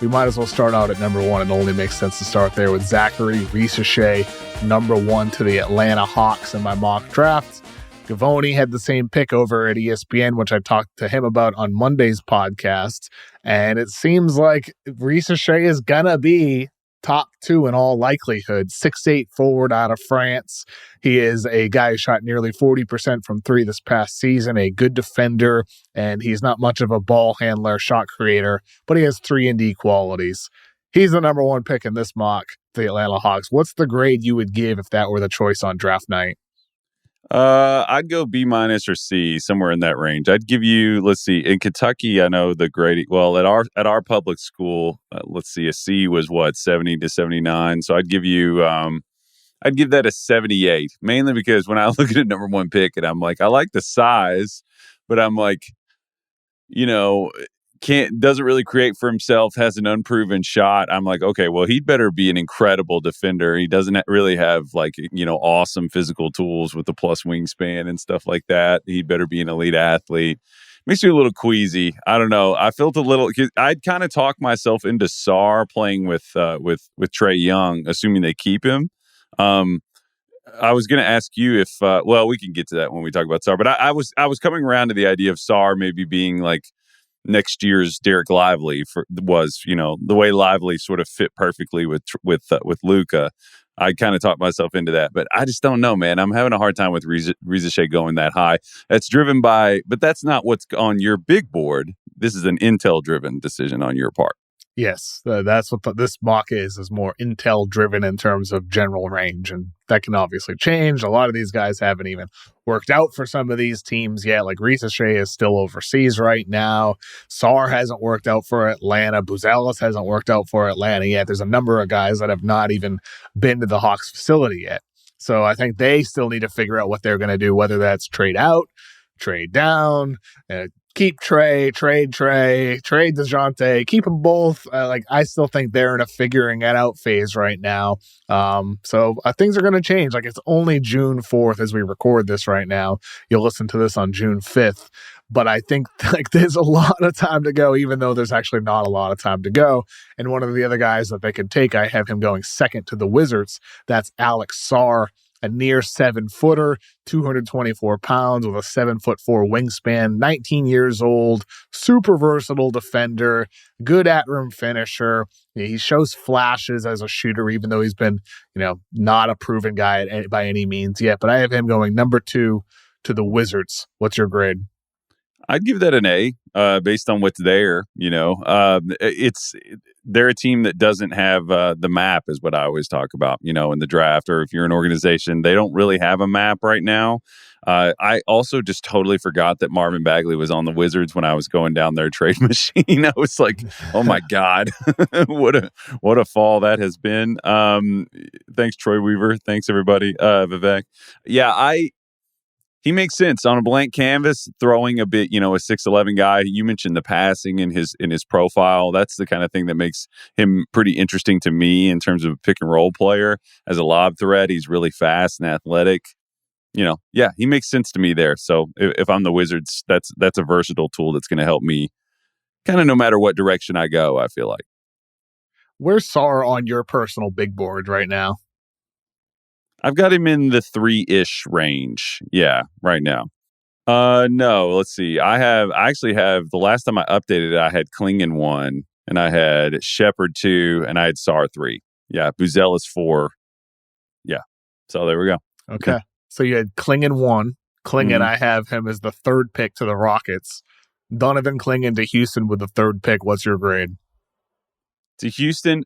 we might as well start out at number 1. It only makes sense to start there with Zaccharie Risacher, number 1 to the Atlanta Hawks in my mock draft. Gavoni had the same pick over at ESPN, which I talked to him about on Monday's podcast. And it seems like Risacher is going to be top 2 in all likelihood. 6'8" forward out of France. He is a guy who shot nearly 40% from 3 this past season, a good defender, and he's not much of a ball handler, shot creator, but he has 3-and-D qualities. He's the number 1 pick in this mock, the Atlanta Hawks. What's the grade you would give if that were the choice on draft night? I'd go B- or C, somewhere in that range. I'd give you, let's see, in Kentucky, I know the grade, well, at our public school, let's see, a C was 70 to 79. So I'd give you, I'd give that a 78, mainly because when I look at a number 1 pick and I'm like, I like the size, but I'm like, doesn't really create for himself, has an unproven shot. I'm like, okay, well, he'd better be an incredible defender. He doesn't really have awesome physical tools with the plus wingspan and stuff like that. He'd better be an elite athlete. Makes me a little queasy. I don't know. I felt a little. I'd kind of talk myself into Sarr playing with Trae Young, assuming they keep him. I was going to ask you if, we can get to that when we talk about Sarr. But I was coming around to the idea of Sarr maybe being like next year's Derek Lively the way Lively sort of fit perfectly with Luka. I kind of talked myself into that, but I just don't know, man. I'm having a hard time with Risacher going that high. That's driven by, but that's not what's on your big board. This is an Intel-driven decision on your part. Yes, that's what this mock is more Intel-driven in terms of general range, and that can obviously change. A lot of these guys haven't even worked out for some of these teams yet. Like Risacher is still overseas right now. Sarr hasn't worked out for Atlanta. Buzelis hasn't worked out for Atlanta yet. There's a number of guys that have not even been to the Hawks facility yet. So I think they still need to figure out what they're going to do, whether that's trade out, trade down, keep Trae, trade DeJounte, keep them both. I still think they're in a figuring it out phase right now. So things are going to change. It's only June 4th as we record this right now. You'll listen to this on June 5th. But I think there's a lot of time to go, even though there's actually not a lot of time to go. And one of the other guys that they could take, I have him going second to the Wizards. That's Alex Sarr. A near 7-footer, 224 pounds with a 7'4" wingspan, 19 years old, super versatile defender, good at-rim finisher. He shows flashes as a shooter, even though he's been, not a proven guy by any means yet. But I have him going number 2 to the Wizards. What's your grade? I'd give that an A, based on what's there. They're a team that doesn't have the map, is what I always talk about. In the draft, or if you're an organization, they don't really have a map right now. I also just totally forgot that Marvin Bagley was on the Wizards when I was going down their trade machine. I was like, oh my God, what a fall that has been. Thanks, Troy Weaver. Thanks, everybody. Vivek. Yeah, he makes sense on a blank canvas, throwing a bit, a 6'11" guy. You mentioned the passing in his profile. That's the kind of thing that makes him pretty interesting to me in terms of a pick and roll player. As a lob threat, he's really fast and athletic. He makes sense to me there. So if I'm the Wizards, that's a versatile tool that's going to help me kind of no matter what direction I go, I feel like. Where's Sarr on your personal big board right now? I've got him in the 3-ish range. Yeah, right now. No, let's see. I actually have, the last time I updated it, I had Clingan 1, and I had Shepherd 2, and I had Sarr 3. Yeah, Buzelis 4. Yeah. So there we go. Okay. So you had Clingan 1. Clingan, I have him as the 3rd pick to the Rockets. Donovan Clingan to Houston with the 3rd pick. What's your grade? To Houston,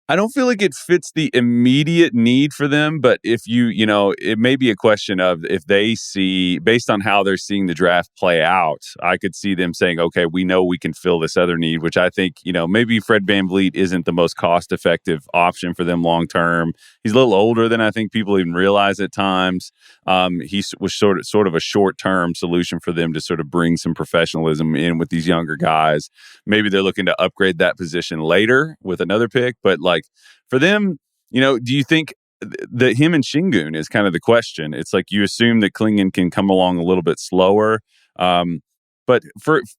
I don't feel like it fits the immediate need for them, but if it may be a question of if they see, based on how they're seeing the draft play out, I could see them saying, okay, we know we can fill this other need, which I think, maybe Fred VanVleet isn't the most cost-effective option for them long-term. He's a little older than I think people even realize at times. He was sort of a short-term solution for them to sort of bring some professionalism in with these younger guys. Maybe they're looking to upgrade that position later with another pick, but for them, do you think that him and Şengün is kind of the question? It's like you assume that Clingan can come along a little bit slower, but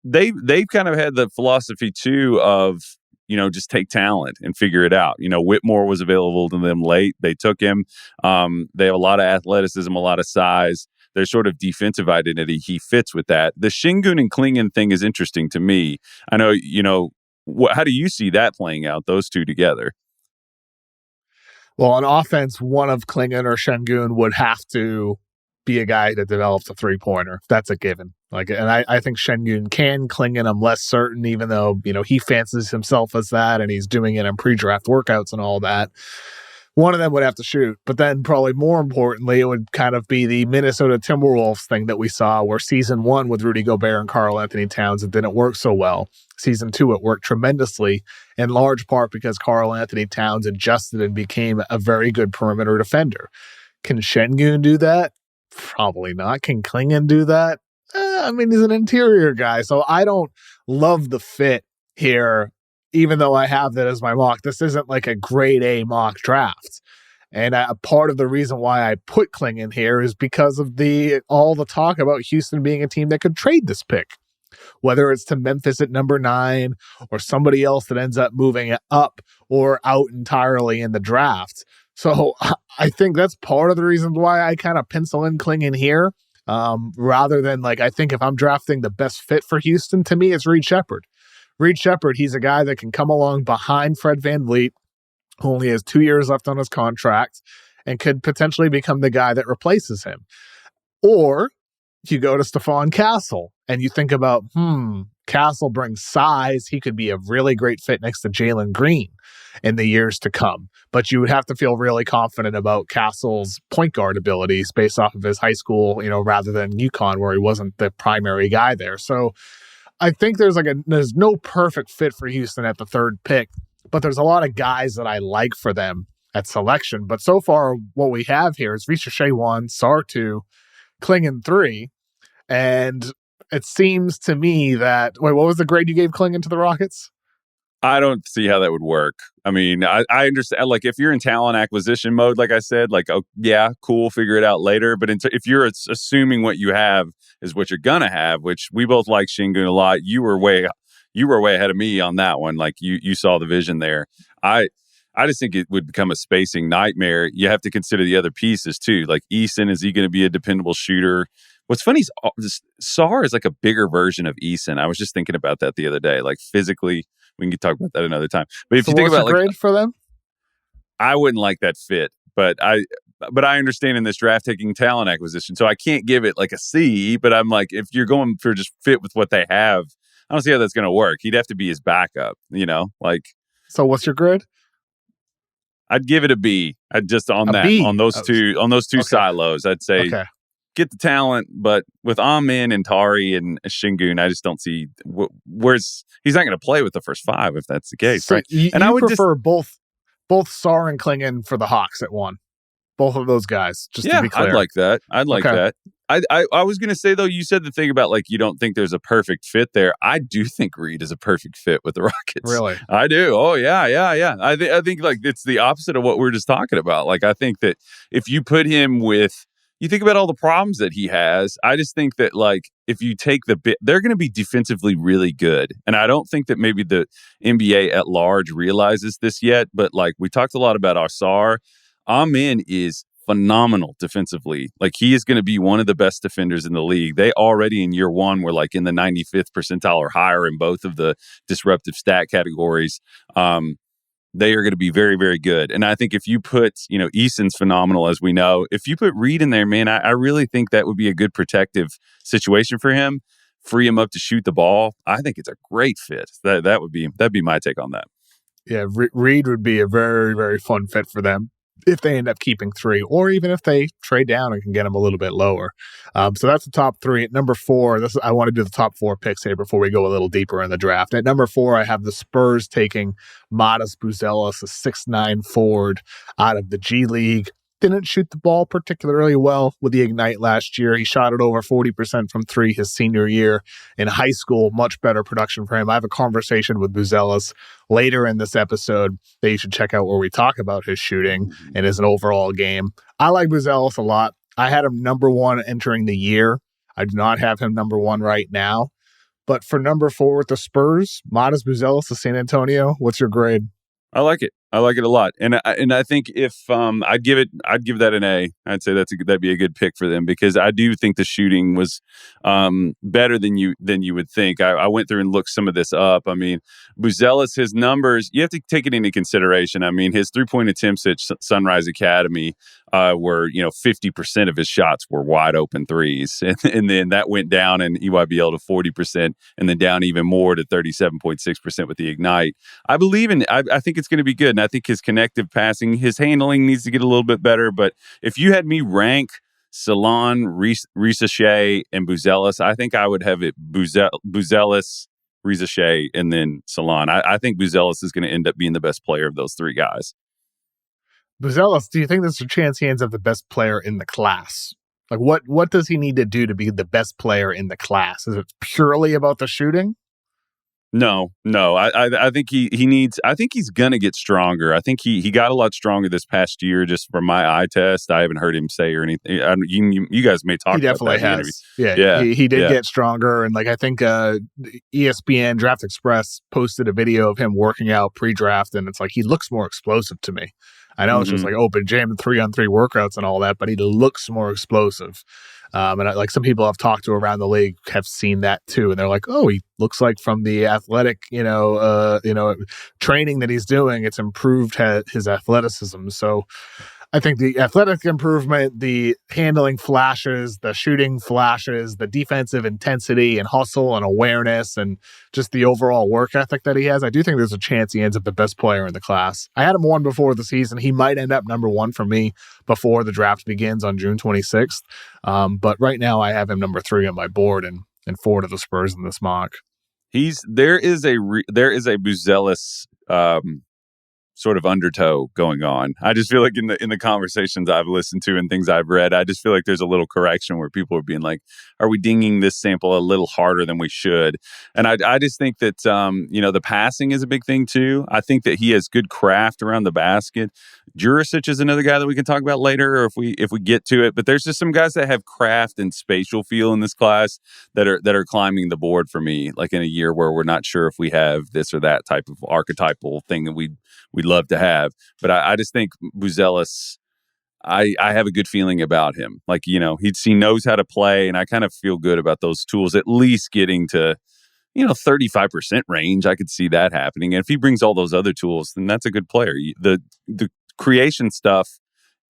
they've kind of had the philosophy too of just take talent and figure it out. Whitmore was available to them late. They took him. They have a lot of athleticism, a lot of size. Their sort of defensive identity, he fits with that. The Şengün and Clingan thing is interesting to me. I know, how do you see that playing out, those two together? Well, on offense, one of Clingan or Şengün would have to be a guy that develops a three-pointer. That's a given. And I think Şengün can. Clingan, I'm less certain, even though, he fancies himself as that and he's doing it in pre-draft workouts and all that. One of them would have to shoot. But then probably more importantly, it would kind of be the Minnesota Timberwolves thing that we saw where season 1 with Rudy Gobert and Karl Anthony Towns, it didn't work so well. Season 2, it worked tremendously, in large part because Karl Anthony Towns adjusted and became a very good perimeter defender. Can Şengün do that? Probably not. Can Clingan do that? He's an interior guy, so I don't love the fit here. Even though I have that as my mock, this isn't like a grade A mock draft. And part of the reason why I put Clingan here is because of all the talk about Houston being a team that could trade this pick, whether it's to Memphis at number 9 or somebody else that ends up moving it up or out entirely in the draft. So I think that's part of the reason why I kind of pencil in Clingan here, rather than I think if I'm drafting the best fit for Houston, to me, it's Reed Sheppard. Reed Sheppard, he's a guy that can come along behind Fred VanVleet, who only has 2 years left on his contract, and could potentially become the guy that replaces him. Or you go to Stephon Castle, and you think about, Castle brings size. He could be a really great fit next to Jalen Green in the years to come. But you would have to feel really confident about Castle's point guard abilities based off of his high school, rather than UConn, where he wasn't the primary guy there. So I think there's no perfect fit for Houston at the 3rd pick, but there's a lot of guys that I like for them at selection. But so far, what we have here is Risacher 1, Sarr 2, Clingan 3, and it seems to me that... Wait, what was the grade you gave Clingan to the Rockets? I don't see how that would work. I understand, if you're in talent acquisition mode, like I said, oh, yeah, cool, figure it out later. But if you're assuming what you have is what you're going to have, which we both like Şengün a lot, you were way ahead of me on that one. You saw the vision there. I just think it would become a spacing nightmare. You have to consider the other pieces too. Eason, is he going to be a dependable shooter? What's funny is Sarr is a bigger version of Eason. I was just thinking about that the other day. Physically, we can talk about that another time. But if you think about grade for them, I wouldn't like that fit. But I understand in this draft taking talent acquisition, so I can't give it a C. But I'm if you're going for just fit with what they have, I don't see how that's going to work. He'd have to be his backup. So what's your grade? I'd give it a B. I'd just on those two okay. Silos. I'd say. Okay. Get the talent, but with Amin and Tari and Şengün, I just don't see where's he's not going to play with the first 5 if that's the case, so right? I would prefer both Sarr and Clingan for the Hawks at 1. Both of those guys, just to be clear. I'd like that. That. I was going to say, though, you said the thing about you don't think there's a perfect fit there. I do think Reed is a perfect fit with the Rockets. Really? I do. Oh, yeah. I think it's the opposite of what we're just talking about. I think that if you put him with, you think about all the problems that he has. I just think that if you take they're going to be defensively really good. And I don't think that maybe the NBA at large realizes this yet. But we talked a lot about our Sarr. Amin is phenomenal defensively. He is going to be one of the best defenders in the league. They already in year 1 were in the 95th percentile or higher in both of the disruptive stat categories. They are going to be very, very good. And I think if you put, Eason's phenomenal, as we know. If you put Reed in there, man, I really think that would be a good protective situation for him. Free him up to shoot the ball. I think it's a great fit. That'd be my take on that. Yeah, Reed would be a very, very fun fit for them if they end up keeping 3, or even if they trade down and can get them a little bit lower. So that's the top 3. At number 4, I want to do the top 4 picks here before we go a little deeper in the draft. At number 4, I have the Spurs taking Matas Buzelis, a 6'9" forward out of the G League. Didn't shoot the ball particularly well with the Ignite last year. He shot it over 40% from 3 his senior year in high school. Much better production for him. I have a conversation with Buzelis later in this episode that you should check out where we talk about his shooting and his overall game. I like Buzelis a lot. I had him number 1 entering the year. I do not have him number 1 right now. But for number 4 with the Spurs, Matas Buzelis of San Antonio, what's your grade? I like it. I like it a lot, and I think if I'd give that an A. I'd say that'd be a good pick for them because I do think the shooting was better than you would think. I went through and looked some of this up. I mean, Buzelis, his numbers, you have to take it into consideration. I mean, his 3-point attempts at Sunrise Academy were 50% of his shots were wide open threes, and then that went down in EYBL to 40%, and then down even more to 37.6% with the Ignite. I believe in. I think it's going to be good. And I think his connective passing, his handling needs to get a little bit better. But if you had me rank Salon, Risacher, and Buzelis, I think I would have it Buzelis, Risacher, and then Salon. I think Buzelis is going to end up being the best player of those 3 guys. Buzelis, do you think there's a chance he ends up the best player in the class? Like, what does he need to do to be the best player in the class? Is it purely about the shooting? No. I think he needs. I think he's gonna get stronger. I think he got a lot stronger this past year, just from my eye test. I haven't heard him say or anything. You guys may talk. He definitely about that has. Yeah. He did get stronger, and like I think ESPN Draft Express posted a video of him working out pre-draft, and it's like he looks more explosive to me. I know it's just like open gym, 3-on-3 workouts and all that, but he looks more explosive. And some people I've talked to around the league have seen that too, and they're like, "Oh, he looks like from the athletic, training that he's doing, it's improved his athleticism." So, I think the athletic improvement, the handling flashes, the shooting flashes, the defensive intensity and hustle and awareness, and just the overall work ethic that he has, I do think there's a chance he ends up the best player in the class. I had him 1 before the season. He might end up number 1 for me before the draft begins on June 26th. But right now I have him number 3 on my board and 4 to the Spurs in this mock. There is a Buzelis sort of undertow going on. I just feel like in the conversations I've listened to and things I've read, I just feel like there's a little correction where people are being like, are we dinging this sample a little harder than we should? And I just think that, the passing is a big thing too. I think that he has good craft around the basket. Risacher is another guy that we can talk about later, or if we get to it. But there's just some guys that have craft and spatial feel in this class that are climbing the board for me, like in a year where we're not sure if we have this or that type of archetypal thing that we'd love to have. But I just think Buzelis, I have a good feeling about him. Like, he knows how to play, and I kind of feel good about those tools, at least getting to, 35% range. I could see that happening. And if he brings all those other tools, then that's a good player. The creation stuff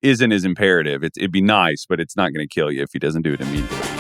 isn't as imperative. It'd be nice, but it's not going to kill you if he doesn't do it immediately.